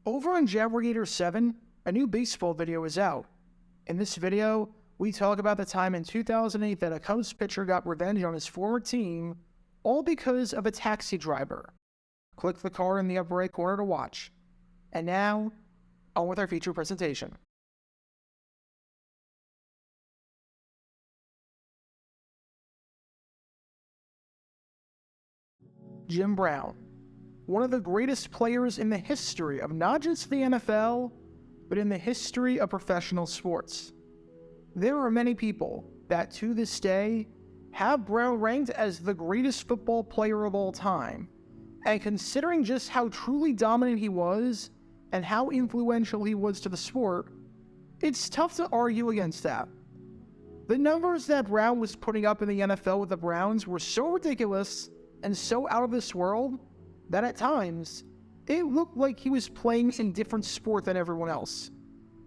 Over on Jabbergator 7, a new baseball video is out. In this video, we talk about the time in 2008 that a Cubs pitcher got revenge on his former team, all because of a taxi driver. Click the card in the upper right corner to watch. And now, on with our feature presentation. Jim Brown, one of the greatest players in the history of not just the NFL, but in the history of professional sports. There are many people that to this day have Brown ranked as the greatest football player of all time, and considering just how truly dominant he was and how influential he was to the sport, it's tough to argue against that. The numbers that Brown was putting up in the NFL with the Browns were so ridiculous and so out of this world that at times, it looked like he was playing a different sport than everyone else.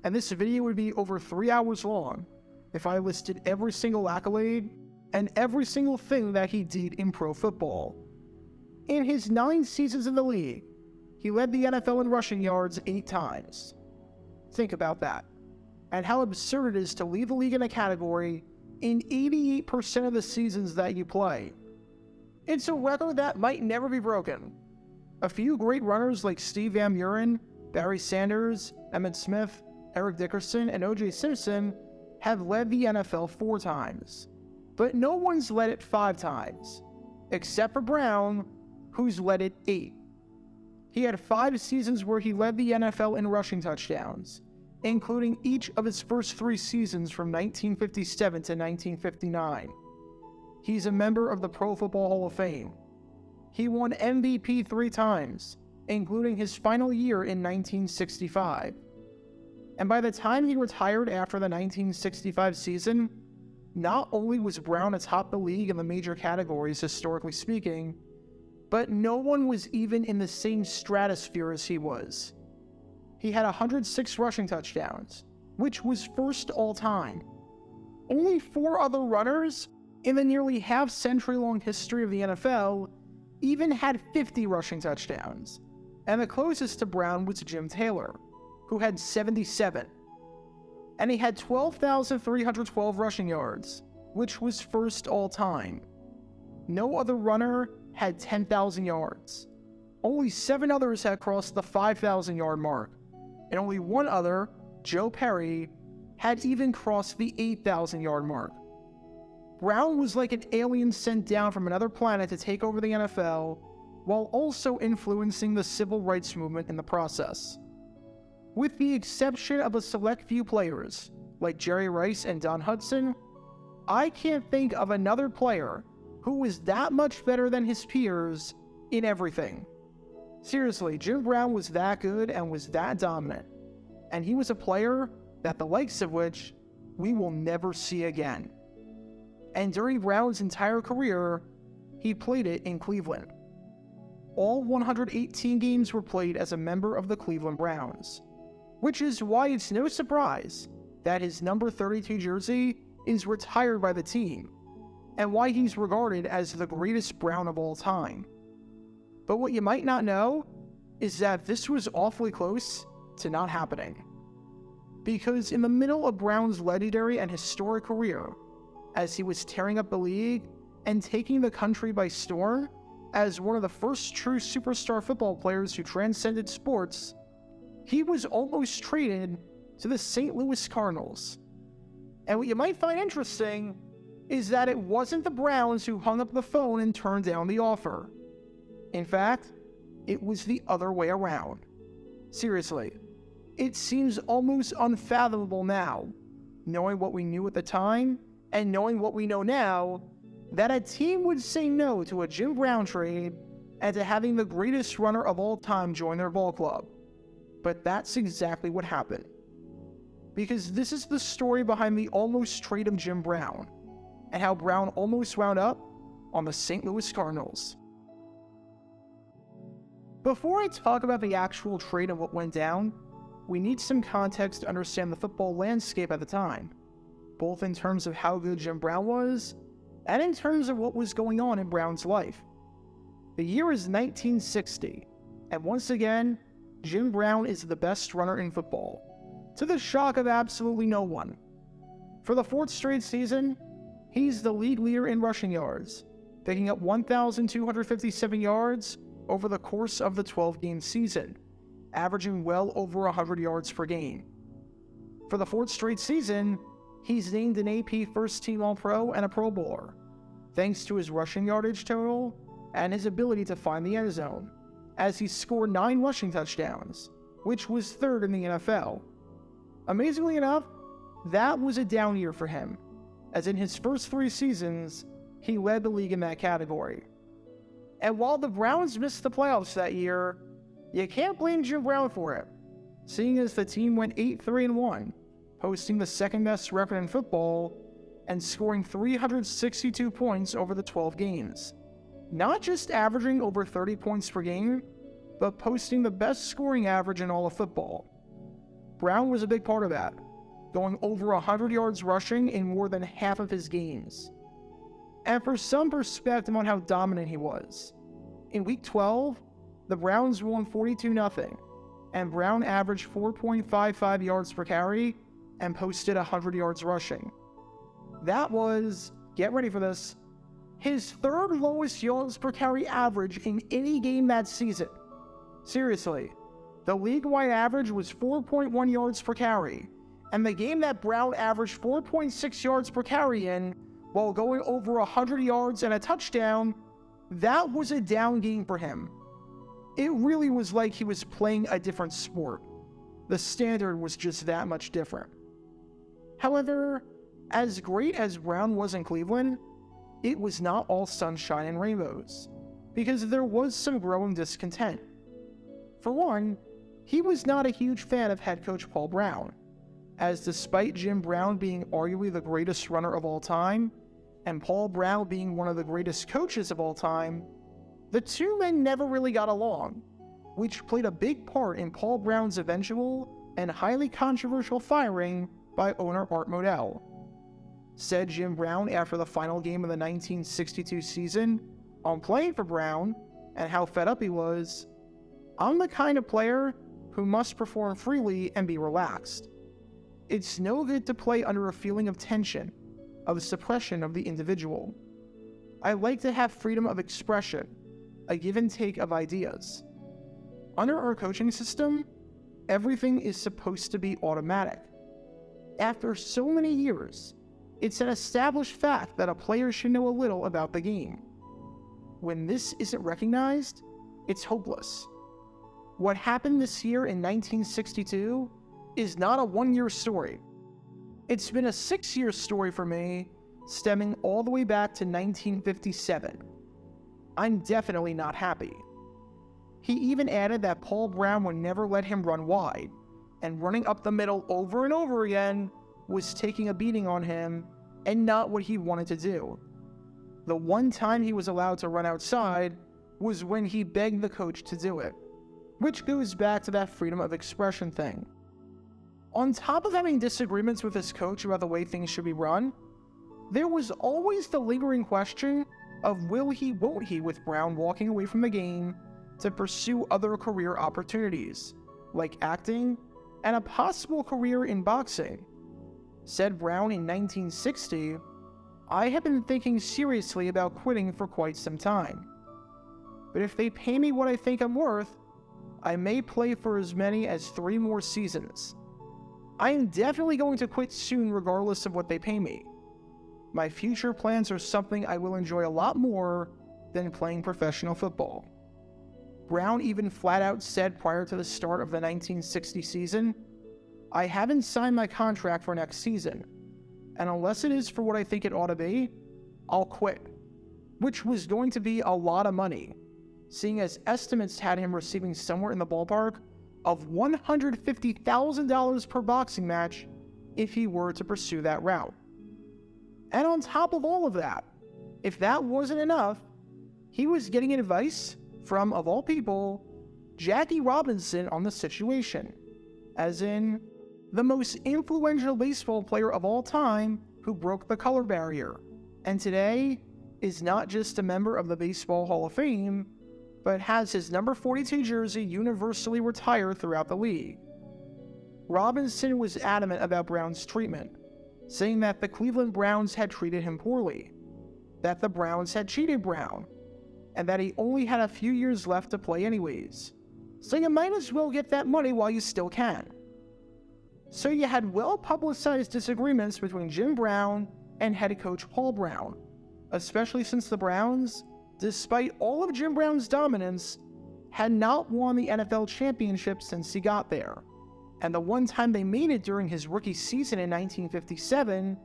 And this video would be over 3 hours long if I listed every single accolade and every single thing that he did in pro football. In his 9 seasons in the league, he led the NFL in rushing yards 8 times. Think about that, and how absurd it is to lead the league in a category in 88% of the seasons that you play. It's a record that might never be broken. A few great runners like Steve Van Buren, Barry Sanders, Emmitt Smith, Eric Dickerson, and O.J. Simpson have led the NFL 4 times. But no one's led it 5 times, except for Brown, who's led it 8. He had 5 seasons where he led the NFL in rushing touchdowns, including each of his first 3 seasons from 1957 to 1959. He's a member of the Pro Football Hall of Fame. He won MVP 3 times, including his final year in 1965. And by the time he retired after the 1965 season, not only was Brown atop the league in the major categories historically speaking, but no one was even in the same stratosphere as he was. He had 106 rushing touchdowns, which was first all time. Only 4 other runners in the nearly half-century-long history of the NFL even had 50 rushing touchdowns, and the closest to Brown was Jim Taylor, who had 77. And he had 12,312 rushing yards, which was first all-time. No other runner had 10,000 yards. Only 7 others had crossed the 5,000-yard mark, and only 1 other, Joe Perry, had even crossed the 8,000-yard mark. Brown was like an alien sent down from another planet to take over the NFL, while also influencing the civil rights movement in the process. With the exception of a select few players, like Jerry Rice and Don Hudson, I can't think of another player who was that much better than his peers in everything. Seriously, Jim Brown was that good and was that dominant, and he was a player that the likes of which we will never see again. And during Brown's entire career, he played it in Cleveland. All 118 games were played as a member of the Cleveland Browns, which is why it's no surprise that his number 32 jersey is retired by the team, and why he's regarded as the greatest Brown of all time. But what you might not know is that this was awfully close to not happening. Because in the middle of Brown's legendary and historic career, as he was tearing up the league and taking the country by storm as one of the first true superstar football players who transcended sports, he was almost traded to the St. Louis Cardinals. And what you might find interesting is that it wasn't the Browns who hung up the phone and turned down the offer. In fact, it was the other way around. Seriously, it seems almost unfathomable now, knowing what we knew at the time and knowing what we know now, that a team would say no to a Jim Brown trade and to having the greatest runner of all time join their ball club. But that's exactly what happened. Because this is the story behind the almost trade of Jim Brown, and how Brown almost wound up on the St. Louis Cardinals. Before I talk about the actual trade and what went down, we need some context to understand the football landscape at the time, both in terms of how good Jim Brown was, and in terms of what was going on in Brown's life. The year is 1960, and once again, Jim Brown is the best runner in football, to the shock of absolutely no one. For the 4th straight season, he's the league leader in rushing yards, picking up 1,257 yards over the course of the 12-game season, averaging well over 100 yards per game. For the 4th straight season, he's named an AP first-team All-Pro and a Pro Bowler, thanks to his rushing yardage total and his ability to find the end zone, as he scored 9 rushing touchdowns, which was 3rd in the NFL. Amazingly enough, that was a down year for him, as in his first 3 seasons, he led the league in that category. And while the Browns missed the playoffs that year, you can't blame Jim Brown for it, seeing as the team went 8-3-1, posting the 2nd-best record in football and scoring 362 points over the 12 games. Not just averaging over 30 points per game, but posting the best scoring average in all of football. Brown was a big part of that, going over 100 yards rushing in more than half of his games. And for some perspective on how dominant he was, in Week 12, the Browns won 42-0, and Brown averaged 4.55 yards per carry and posted 100 yards rushing. That was, get ready for this, his 3rd lowest yards per carry average in any game that season. Seriously, the league-wide average was 4.1 yards per carry, and the game that Brown averaged 4.6 yards per carry in, while going over 100 yards and a touchdown, that was a down game for him. It really was like he was playing a different sport. The standard was just that much different. However, as great as Brown was in Cleveland, it was not all sunshine and rainbows, because there was some growing discontent. For one, he was not a huge fan of head coach Paul Brown, as despite Jim Brown being arguably the greatest runner of all time, and Paul Brown being one of the greatest coaches of all time, the two men never really got along, which played a big part in Paul Brown's eventual and highly controversial firing by owner Art Modell. Said Jim Brown after the final game of the 1962 season on playing for Brown and how fed up he was, "I'm the kind of player who must perform freely and be relaxed. It's no good to play under a feeling of tension, of suppression of the individual. I like to have freedom of expression, a give and take of ideas. Under our coaching system, everything is supposed to be automatic. After so many years, it's an established fact that a player should know a little about the game. When this isn't recognized, it's hopeless. What happened this year in 1962 is not a 1-year story. It's been a 6-year story for me, stemming all the way back to 1957. I'm definitely not happy." He even added that Paul Brown would never let him run wide, and running up the middle over and over again was taking a beating on him and not what he wanted to do. The one time he was allowed to run outside was when he begged the coach to do it, which goes back to that freedom of expression thing. On top of having disagreements with his coach about the way things should be run, there was always the lingering question of will he, won't he, with Brown walking away from the game to pursue other career opportunities, like acting and a possible career in boxing. Said Brown in 1960, "I have been thinking seriously about quitting for quite some time. But if they pay me what I think I'm worth, I may play for as many as 3 more seasons. I am definitely going to quit soon regardless of what they pay me. My future plans are something I will enjoy a lot more than playing professional football." Brown even flat out said prior to the start of the 1960 season, "I haven't signed my contract for next season, and unless it is for what I think it ought to be, I'll quit," which was going to be a lot of money, seeing as estimates had him receiving somewhere in the ballpark of $150,000 per boxing match if he were to pursue that route. And on top of all of that, if that wasn't enough, he was getting advice from, of all people, Jackie Robinson on the situation, as in the most influential baseball player of all time who broke the color barrier, and today is not just a member of the Baseball Hall of Fame, but has his number 42 jersey universally retired throughout the league. Robinson was adamant about Brown's treatment, saying that the Cleveland Browns had treated him poorly, that the Browns had cheated Brown, and that he only had a few years left to play anyways, so you might as well get that money while you still can. So you had well-publicized disagreements between Jim Brown and head coach Paul Brown, especially since the Browns, despite all of Jim Brown's dominance, had not won the NFL championship since he got there. And the one time they made it during his rookie season in 1957,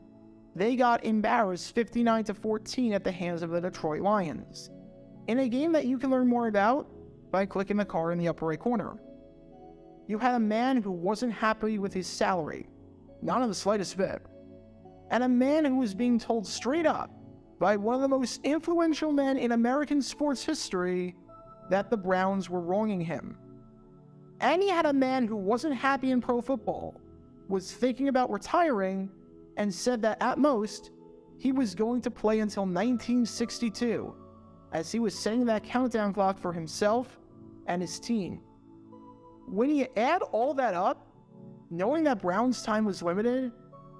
they got embarrassed 59-14 at the hands of the Detroit Lions, in a game that you can learn more about by clicking the card in the upper right corner. You had a man who wasn't happy with his salary, not in the slightest bit, and a man who was being told straight up by one of the most influential men in American sports history that the Browns were wronging him. And he had a man who wasn't happy in pro football, was thinking about retiring, and said that at most, he was going to play until 1962, as he was setting that countdown clock for himself and his team. When you add all that up, knowing that Brown's time was limited,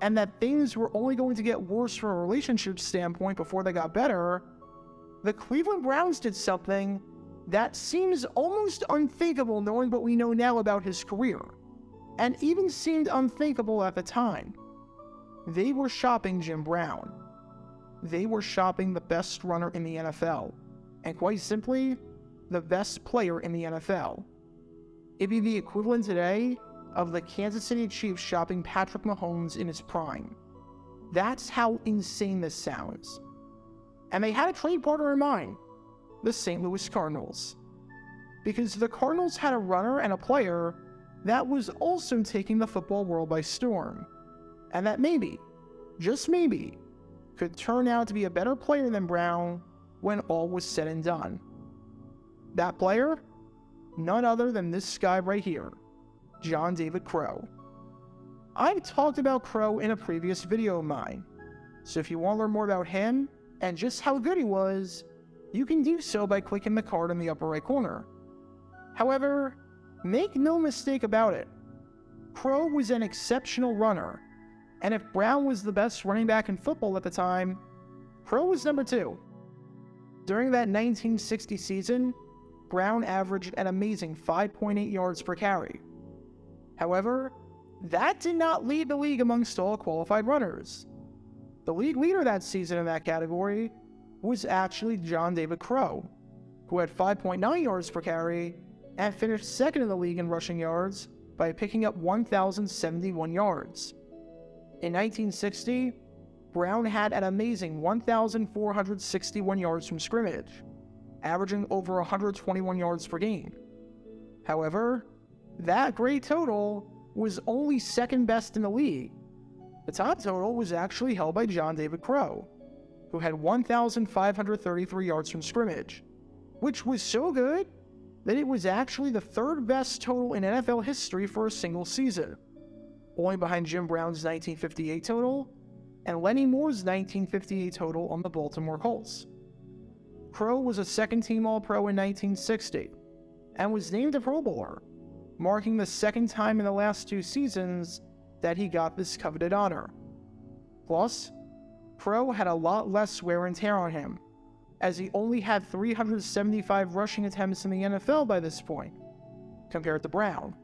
and that things were only going to get worse from a relationship standpoint before they got better, the Cleveland Browns did something that seems almost unthinkable knowing what we know now about his career, and even seemed unthinkable at the time. They were shopping Jim Brown. They were shopping the best runner in the NFL, and quite simply, the best player in the NFL. It'd be the equivalent today of the Kansas City Chiefs shopping Patrick Mahomes in his prime. That's how insane this sounds. And they had a trade partner in mind, the St. Louis Cardinals. Because the Cardinals had a runner and a player that was also taking the football world by storm, and that maybe, just maybe, could turn out to be a better player than Brown when all was said and done. That player? None other than this guy right here, John David Crow. I've talked about Crow in a previous video of mine, so if you want to learn more about him and just how good he was, you can do so by clicking the card in the upper right corner. However, make no mistake about it, Crow was an exceptional runner, and if Brown was the best running back in football at the time, Crow was number 2. During that 1960 season, Brown averaged an amazing 5.8 yards per carry. However, that did not lead the league amongst all qualified runners. The league leader that season in that category was actually John David Crow, who had 5.9 yards per carry and finished second in the league in rushing yards by picking up 1,071 yards. In 1960, Brown had an amazing 1,461 yards from scrimmage, averaging over 121 yards per game. However, that great total was only second best in the league. The top total was actually held by John David Crow, who had 1,533 yards from scrimmage, which was so good that it was actually the third best total in NFL history for a single season, only behind Jim Brown's 1958 total and Lenny Moore's 1958 total on the Baltimore Colts. Crow was a second-team All-Pro in 1960 and was named a Pro Bowler, marking the second time in the last 2 seasons that he got this coveted honor. Plus, Crow had a lot less wear and tear on him, as he only had 375 rushing attempts in the NFL by this point, compared to Brown,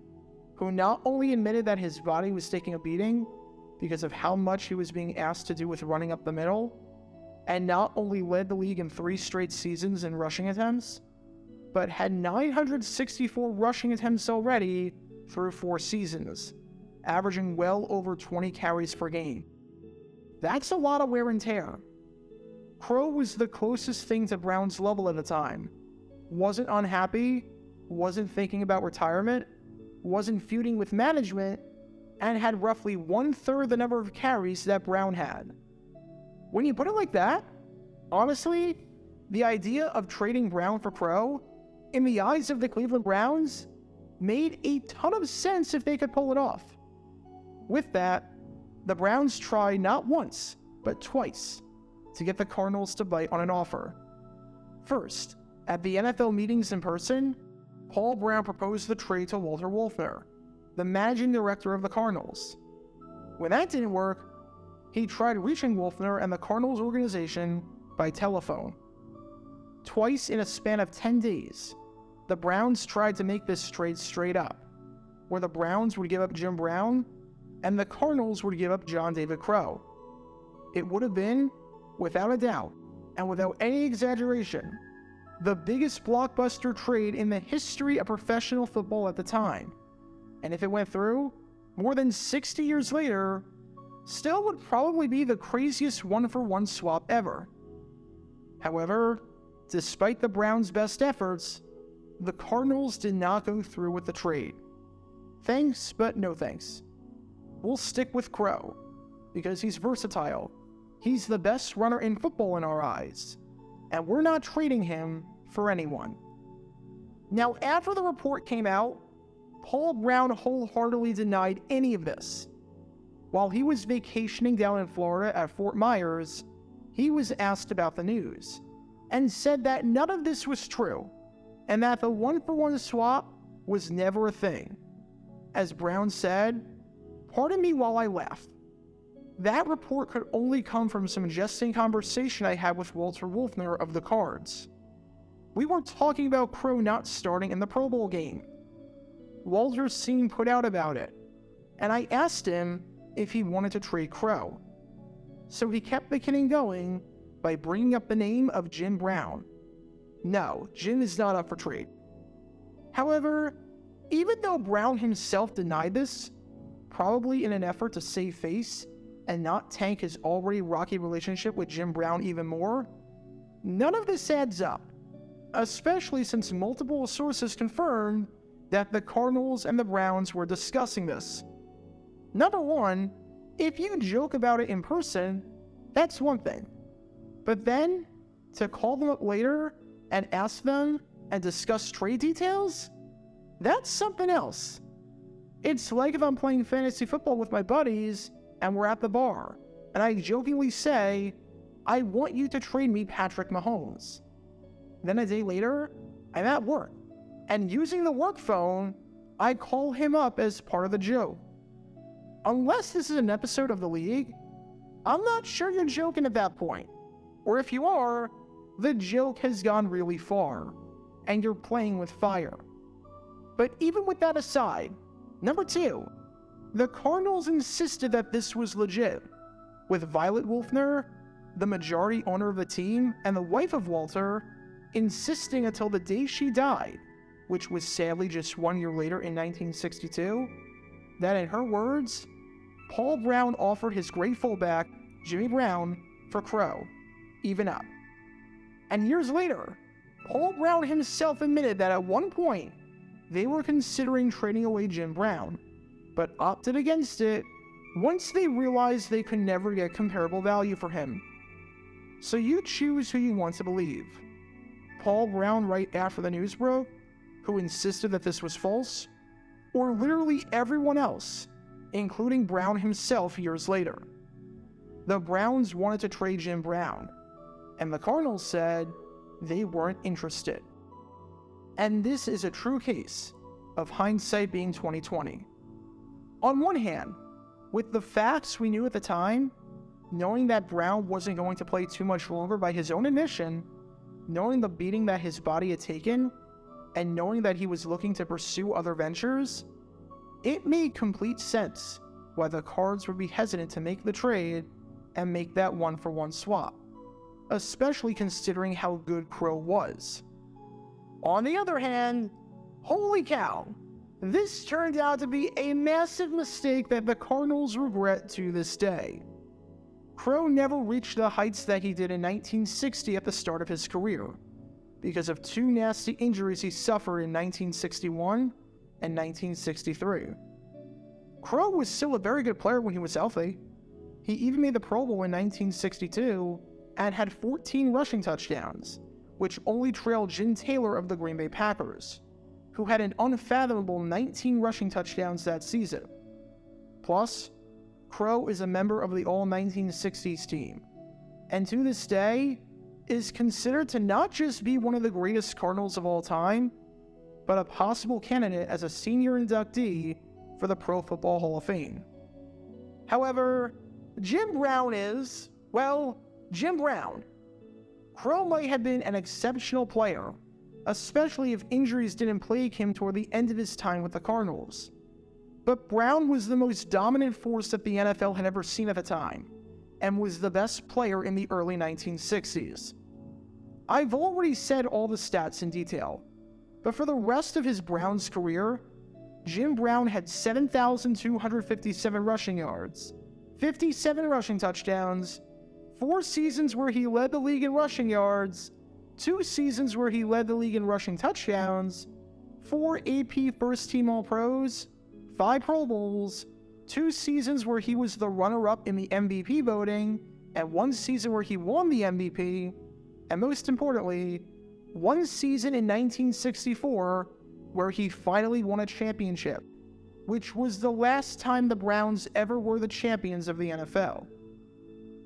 who not only admitted that his body was taking a beating because of how much he was being asked to do with running up the middle, and not only led the league in 3 straight seasons in rushing attempts, but had 964 rushing attempts already through 4 seasons, averaging well over 20 carries per game. That's a lot of wear and tear. Crow was the closest thing to Brown's level at the time. Wasn't unhappy, wasn't thinking about retirement, wasn't feuding with management, and had roughly 1/3 the number of carries that Brown had. When you put it like that, honestly, the idea of trading Brown for Crow, in the eyes of the Cleveland Browns, made a ton of sense if they could pull it off. With that, the Browns tried not once, but twice, to get the Cardinals to bite on an offer. First, At the NFL meetings in person, Paul Brown proposed the trade to Walter Wolfner, the managing director of the Cardinals. When that didn't work, he tried reaching Wolfner and the Cardinals organization by telephone. Twice in a span of 10 days, the Browns tried to make this trade straight up, where the Browns would give up Jim Brown and the Cardinals would give up John David Crow. It would have been, without a doubt, and without any exaggeration, the biggest blockbuster trade in the history of professional football at the time. And if it went through, more than 60 years later, still would probably be the craziest one-for-one swap ever. However, despite the Browns' best efforts, the Cardinals did not go through with the trade. Thanks, but no thanks. We'll stick with Crow, because he's versatile. He's the best runner in football in our eyes, and we're not trading him for anyone. Now, after the report came out, Paul Brown wholeheartedly denied any of this. While he was vacationing down in Florida at Fort Myers, he was asked about the news, and said that none of this was true, and that the one-for-one swap was never a thing. As Brown said, "Pardon me while I laugh. That report could only come from some jesting conversation I had with Walter Wolfner of the Cards. We were talking about Crow not starting in the Pro Bowl game. Walter seemed put out about it, and I asked him if he wanted to trade Crow. So he kept the kidding going by bringing up the name of Jim Brown. No, Jim is not up for trade." However, even though Brown himself denied this, probably in an effort to save face and not tank his already rocky relationship with Jim Brown even more, none of this adds up, especially since multiple sources confirmed that the Cardinals and the Browns were discussing this. Number one, if you joke about it in person, that's one thing. But then, to call them up later and ask them and discuss trade details? That's something else. It's like if I'm playing fantasy football with my buddies and we're at the bar, and I jokingly say, "I want you to trade me Patrick Mahomes." Then a day later, I'm at work, and using the work phone, I call him up as part of the joke. Unless this is an episode of The League, I'm not sure you're joking at that point. Or if you are, the joke has gone really far, and you're playing with fire. But even with that aside, number two, the Cardinals insisted that this was legit, with Violet Wolfner, the majority owner of the team and the wife of Walter, insisting until the day she died, which was sadly just 1 year later in 1962, that in her words, Paul Brown offered his great fullback, Jimmy Brown, for Crow, even up. And years later, Paul Brown himself admitted that at one point, they were considering trading away Jim Brown, but opted against it once they realized they could never get comparable value for him. So you choose who you want to believe. Paul Brown right after the news broke, who insisted that this was false, or literally everyone else, including Brown himself years later. The Browns wanted to trade Jim Brown, and the Cardinals said they weren't interested. And this is a true case of hindsight being 20/20. On one hand, with the facts we knew at the time, knowing that Brown wasn't going to play too much longer by his own admission, knowing the beating that his body had taken, and knowing that he was looking to pursue other ventures, it made complete sense why the Cards would be hesitant to make the trade and make that one-for-one swap, especially considering how good Crow was. On the other hand, holy cow, this turned out to be a massive mistake that the Cardinals regret to this day. Crow never reached the heights that he did in 1960 at the start of his career, because of two nasty injuries he suffered in 1961 and 1963. Crow was still a very good player when he was healthy. He even made the Pro Bowl in 1962 and had 14 rushing touchdowns, which only trailed Jim Taylor of the Green Bay Packers, who had an unfathomable 19 rushing touchdowns that season. Plus, Crow is a member of the All-1960s team, and to this day, is considered to not just be one of the greatest Cardinals of all time, but a possible candidate as a senior inductee for the Pro Football Hall of Fame. However, Jim Brown is, well, Jim Brown. Crow might have been an exceptional player, especially if injuries didn't plague him toward the end of his time with the Cardinals. But Brown was the most dominant force that the NFL had ever seen at the time, and was the best player in the early 1960s. I've already said all the stats in detail, but for the rest of his Browns career, Jim Brown had 7,257 rushing yards, 57 rushing touchdowns, 4 seasons where he led the league in rushing yards, 2 seasons where he led the league in rushing touchdowns, 4 AP first-team All-Pros, 5 Pro Bowls, 2 seasons where he was the runner-up in the MVP voting, and 1 season where he won the MVP, and most importantly, 1 season in 1964 where he finally won a championship, which was the last time the Browns ever were the champions of the NFL.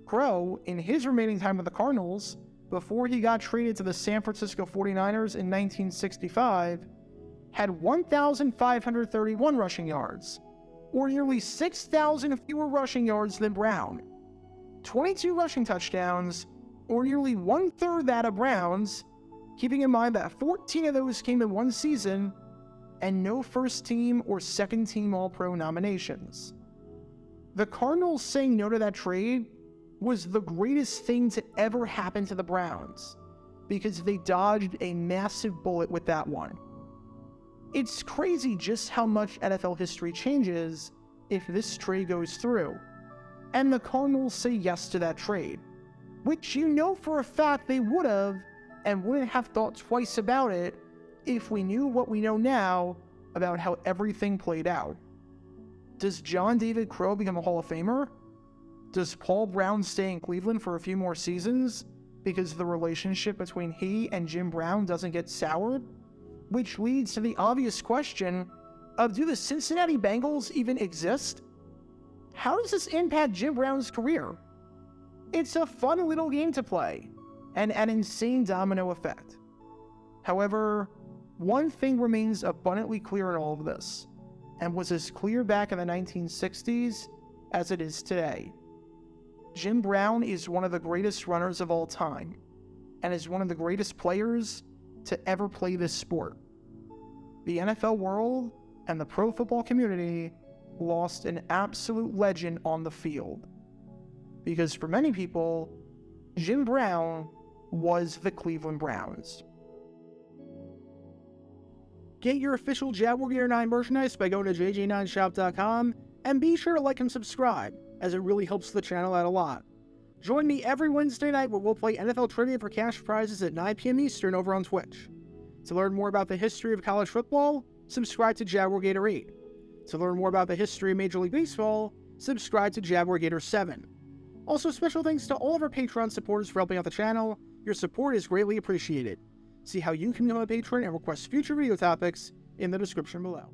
Crow, in his remaining time with the Cardinals, before he got traded to the San Francisco 49ers in 1965, had 1,531 rushing yards, or nearly 6,000 fewer rushing yards than Brown, 22 rushing touchdowns, or nearly 1/3 that of Brown's, keeping in mind that 14 of those came in 1 season, and no first-team or second-team All-Pro nominations. The Cardinals saying no to that trade was the greatest thing to ever happen to the Browns, because they dodged a massive bullet with that one. It's crazy just how much NFL history changes if this trade goes through, and the Cardinals say yes to that trade, which you know for a fact they would have and wouldn't have thought twice about it if we knew what we know now about how everything played out. Does John David Crow become a Hall of Famer? Does Paul Brown stay in Cleveland for a few more seasons because the relationship between he and Jim Brown doesn't get soured? Which leads to the obvious question of, do the Cincinnati Bengals even exist? How does this impact Jim Brown's career? It's a fun little game to play, and an insane domino effect. However, one thing remains abundantly clear in all of this, and was as clear back in the 1960s as it is today. Jim Brown is one of the greatest runners of all time, and is one of the greatest players to ever play this sport. The NFL world and the pro football community lost an absolute legend on the field. Because for many people, Jim Brown was the Cleveland Browns. Get your official Jaguar Gear 9 merchandise by going to jj9shop.com, and be sure to like and subscribe, as it really helps the channel out a lot. Join me every Wednesday night where we'll play NFL Trivia for cash prizes at 9 p.m. Eastern over on Twitch. To learn more about the history of college football, subscribe to Jaguar Gator 8. To learn more about the history of Major League Baseball, subscribe to Jaguar Gator 7. Also, special thanks to all of our Patreon supporters for helping out the channel. Your support is greatly appreciated. See how you can become a patron and request future video topics in the description below.